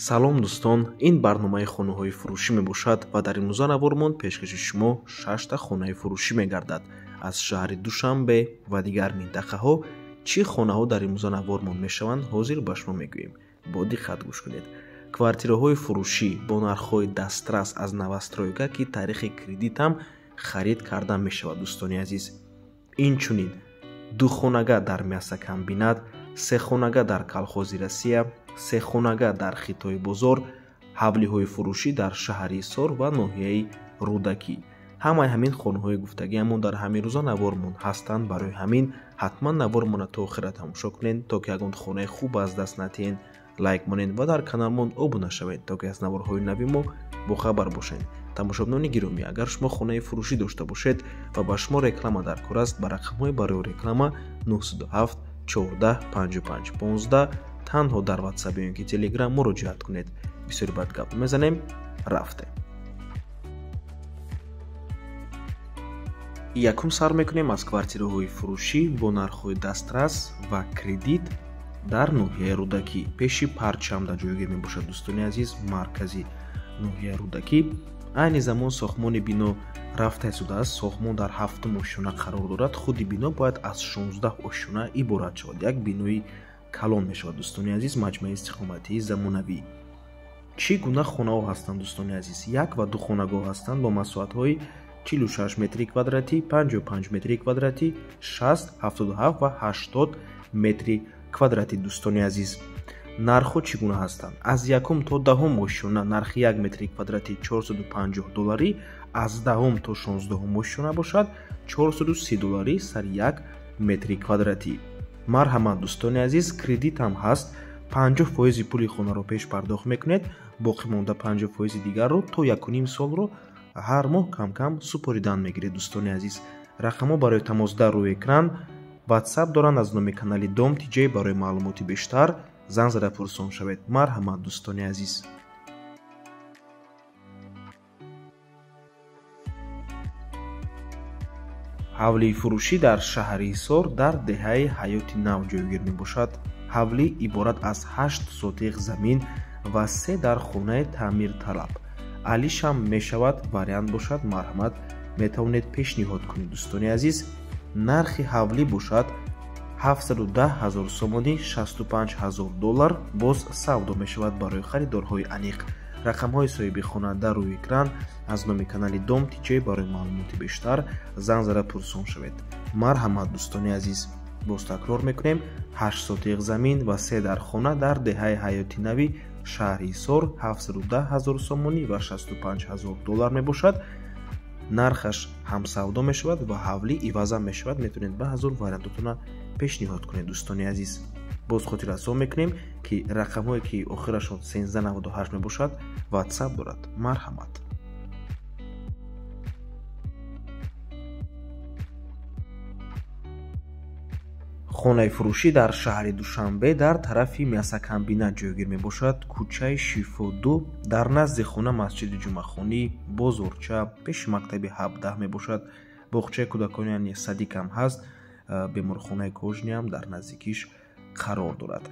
салом дӯстон, ин барномаи хонаҳои фурӯшӣ мебошад ва дар имрӯза навормон пешкаши шумо 6 хонаи фурӯшӣ мегардад. Аз шаҳри Душанбе ва дигар минтақаҳо чӣ хонаҳо дар имрӯза навормон мешаванд, ҳозир ба шумо мегӯем. Бо диққат гӯш кунед. Квартираҳои фурӯшӣ бо нархҳои дастрас аз новостройка ки таърихи кредит ҳам харид карда мешавад. Дӯстони азиз, инчунин духонага дар мясокомбинат, сехонага дар колхози Россия, сехонага дар Хитои бозор, ҳавлиҳои фурӯшӣ дар шаҳри Исор ва ноҳияи Рӯдакӣ. Ҳамаи ҳамин хонаҳои гуфтагиамон дар ҳамин рӯза навормон ҳастанд. Барои ҳамин ҳатман навормона то охира тамошо кунед, то ки ягон хонаи хуб аз даст натиҳед, лайк монед ва дар каналмон обуна шавед, то ки аз наворҳои нави мо бохабар бошед. Тамошобинони гиромӣ, агар шумо хонаи фурӯшӣ дошта бошед ва ба шумо реклама дар кор аст, ба рақамҳои барои реклама 907 14 55 15 танҳо дар WhatsApp ё ки Telegram муроҷиат кунед. Бисёри бад гап мезанем, рафте. Якум сар мекунем аз квартираҳои фурӯшӣ бо нархҳои дастрас ва кредит дар ноҳияи Рӯдакӣ. Пеши Парчамда ҷойгир мебошад. Дӯстони азиз, маркази ноҳияи Рӯдакӣ. Айни замон сохтмони бино рафта истодааст. Сохтмон дар 7 ошшона қарор дорад. худи бино бояд аз 16 ошшона иборат шавад. Як бинои калон мешавад. Дӯстони азиз, маҷмӯи истиқоматии замонавӣ. чӣ гуна хонаҳо ҳастанд? Дӯстони азиз, як ва ду хонагоҳ ҳастанд бо масоҳатҳои 46 метри квадратӣ, 55 метри квадратӣ, 60, 77 ва 80 метри квадратӣ. Дӯстони азиз, нархҳо чӣ гуна ҳастанд? Аз якум то даҳум ошшона нархи 1 метри квадратӣ $450, аз даҳум то 16 ошшона бошад $430 сари 1 метри квадратӣ. Марҳамат дӯстони азиз, кредит ҳам ҳаст. 50% пули хонаро пеш пардохт мекунед, боқӣ монда 50% дигарро то 1.5 солро ҳар моҳ кам-кам супоридан мегиред. Дӯстони азиз, рақамҳо барои тамос дар рӯи экран. WhatsApp доранд аз номи канали Dom TJ. Барои маълумоти бештар занг зада пурсон шавед. Марҳамат дӯстони азиз. ҳавлии фурӯшӣ дар шаҳри Исор дар деҳаи ҳаёти нав ҷойгир мебошад. ҳавлӣ иборат аз 8 сотиқ замин ва 3 дар хонаи таъмирталаб. алишам мешавад вариант бошад. марҳамат, метавонед пешниҳод кунед. Дӯстони азиз, нархи ҳавлӣ бошад 710 000 сомонӣ, $65,000. боз савдо мешавад барои харидорҳои аниқ. рақамҳои соҳиби хона дар рӯи экран. аз номи канали Dom TJ барои маълумоти бештар занг зада пурсон шавед. марҳамат дӯстони азиз, боз такрор мекунем. 8 сотиқ замин ва 3 дар хона дар деҳаи ҳаёти нави шаҳри Исор 710 000 сомонӣ ва $65,000 мебошад. нархаш ҳам савдо мешавад ва ҳавлӣ ивазам мешавад. метавонед баъзу вариантотона пешниҳод кунед. дӯстони азиз, боз хотиррасон мекунем ки рақамҳое ки охирашон 1398 мебошад WhatsApp дорад. марҳамат. хонаи фурӯшӣ дар шаҳри Душанбе дар тарафи мясокомбинат ҷойгир мебошад. кӯчаи Шифо 2 дар назди хона масҷиди ҷумъахонӣ, бозорча, пеши мактаби 17 мебошад. боғчаи кӯдакони яъне садикам ҳаст. беморхонаи кожниам дар наздикиш қарор дорад.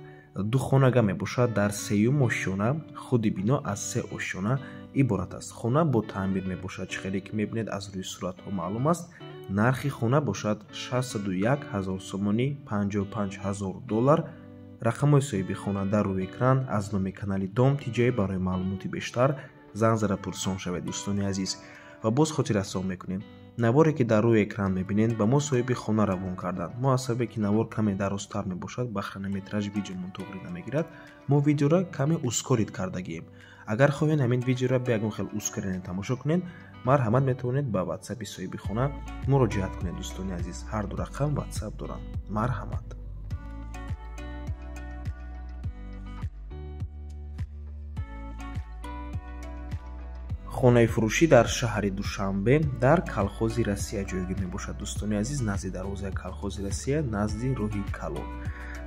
духонага мебошад дар 3 ошшона. худи бино аз 3 ошшона иборат аст. хона бо таъмир мебошад. чӣ хеле ки мебинед аз рӯи суратҳо маълум аст. нархи хона бошад 601 000 сомонӣ, $55,000. рақамҳои соҳиби хона дар рӯи экран. аз номи канали Dom TJ барои маълумоти бештар занг зада пурсон шавед. дӯстони азиз, ва боз хотиррасон мекунем, наворе ки дар рӯи экран мебинед ба мо соҳиби хона равон карданд. мо аз сабабе ки навор каме дарозтар мебошад, ба хронометражи видеомон тоғри намегирад, мо видеоро каме ускорид кардагием. агар хоҳед ҳамин видеоро ба ягон хел ускорена тамошо кунед, марҳамат, метавонед ба WhatsApp-и соҳиби хона муроҷиат кунед. дӯстони азиз, ҳар ду рақам WhatsApp доранд. марҳамат. хонаи фурӯшӣ дар шаҳри Душанбе дар колхози Россия ҷойгир мебошад. дӯстони азиз, назди дарвозаи колхози Россия, назди роҳи Калон.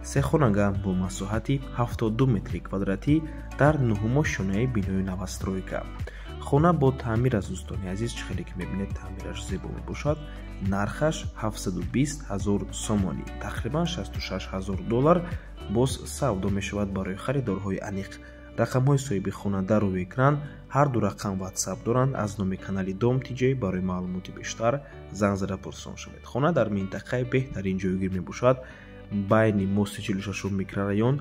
3 хонага бо масоҳати 72 метри квадратӣ дар 9 ошшонаи бинои новостройка. хона бо таъмир аст. дӯстони азиз, чӣ хеле ки мебинед таъмираш зебо мебошад. нархаш 720 000 сомонӣ, тақрибан $66,000. боз савдо мешавад барои харидорҳои аниқ. рақамҳои соҳиби хона дар рӯи экран ҳар ду рақам ватсап доранд. аз номи канали Dom TJ барои маълумоти бештар занг зада пурсон шавед. хона дар минтақаи беҳтарин ҷойгир мебошад, байни мости 46 микрорайон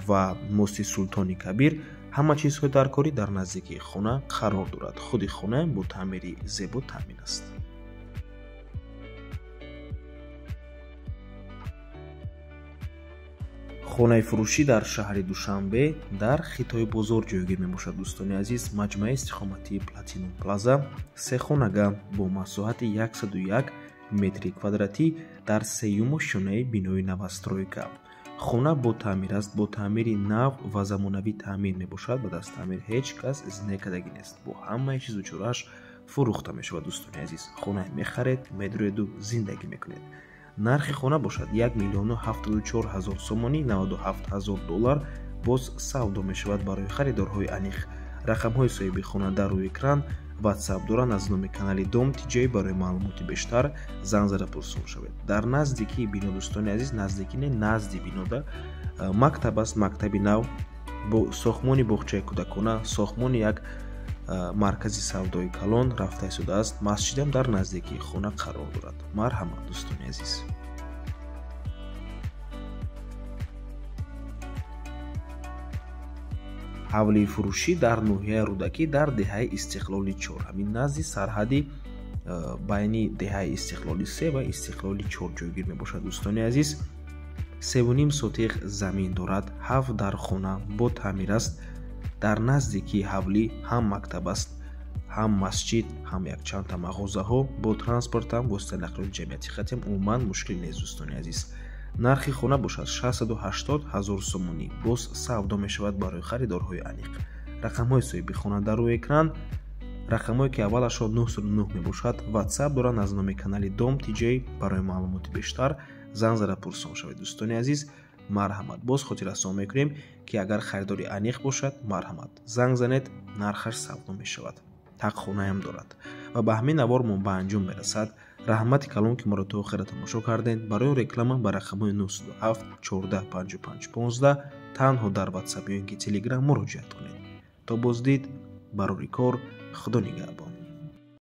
ва мости Султони Кабир. ҳама чизҳои даркорӣ дар наздикии хона қарор дорад. худи хона бо таъмири зебо таъмин аст. хонаи фурӯшӣ дар шаҳри Душанбе дар Хитои бозор ҷойгир мебошад. дӯстони азиз, маҷмӯаи истиқоматии Platinum Plaza се хонага бо масоҳати 101 метри квадратӣ дар сеюму шонаи бинои новостройка. хона бо таъмир аст. бо таъмири нав ва замонавӣ таъмир мебошад. ба дастаъмир ҳеҷ кас знекадаги нест. бо ҳамаи чизу чорааш фурӯхта мешавад. дӯстони азиз, хона мехаред, медуреду зиндагӣ мекунед. нархи хона бошад 1 миллиону 74 ҳазор сомонӣ, 97 ҳазор доллар. боз савдо мешавад барои харидорҳои аниқ. рақамҳои соҳиби хона дар рӯи экран ватсап доранд. аз номи канали Dom TJ барои маълумоти бештар занг зада пурсон шавед. дар наздикии бино, дӯстони азиз, наздикӣ не, назди бинода мактаб аст. мактаби нав бо сохтмони боғчаи кӯдакона, сохтмони як маркази савдои калон рафта истодааст. масҷидам дар наздикии хона қарор дорад. марҳамат дӯстони азиз. ҳавлии фурӯшӣ дар ноҳияи Рӯдакӣ дар деҳаи Истиқлоли 4, ҳамин назди сарҳади байни деҳаи Истиқлоли 3 ва Истиқлоли 4 ҷойгир мебошад. дӯстони азиз, 3.5 сотиқ замин дорад. 7 дар хона бо таъмир аст. дар наздикии ҳавлӣ ҳам мактаб аст, ҳам масҷид, ҳам якчандта мағозаҳо. бо транспортам воситаи нақлиёти ҷамъияти хатиам умуман мушкил нест. дӯстони азиз, нархи хона бошад 680 ҳазор сомонӣ. боз савдо мешавад барои харидорҳои аниқ. рақамҳои соҳиби хона дар рӯи экран, рақамҳое ки аввалашро 909 мебошад. ватсап доранд. аз номи канали Dom TJ барои маълумоти бештар занг зада пурсон шавед. дӯстони азиз, марҳамат. боз хотиррасон мекунем ки агар харидори аниқ бошад, марҳамат, занг занед, нархаш савдо мешавад. ҳақхонаам дорад ва ба ҳамин навор мо ба анҷом мерасад. раҳмати калон ки моро то охира тамошо кардед. барои реклама ба рақамҳои 907 14 55 15 танҳо дар ватсап ё ин ки телеграм муроҷиат кунед. то боздид, барори кор, худо нигаҳбон.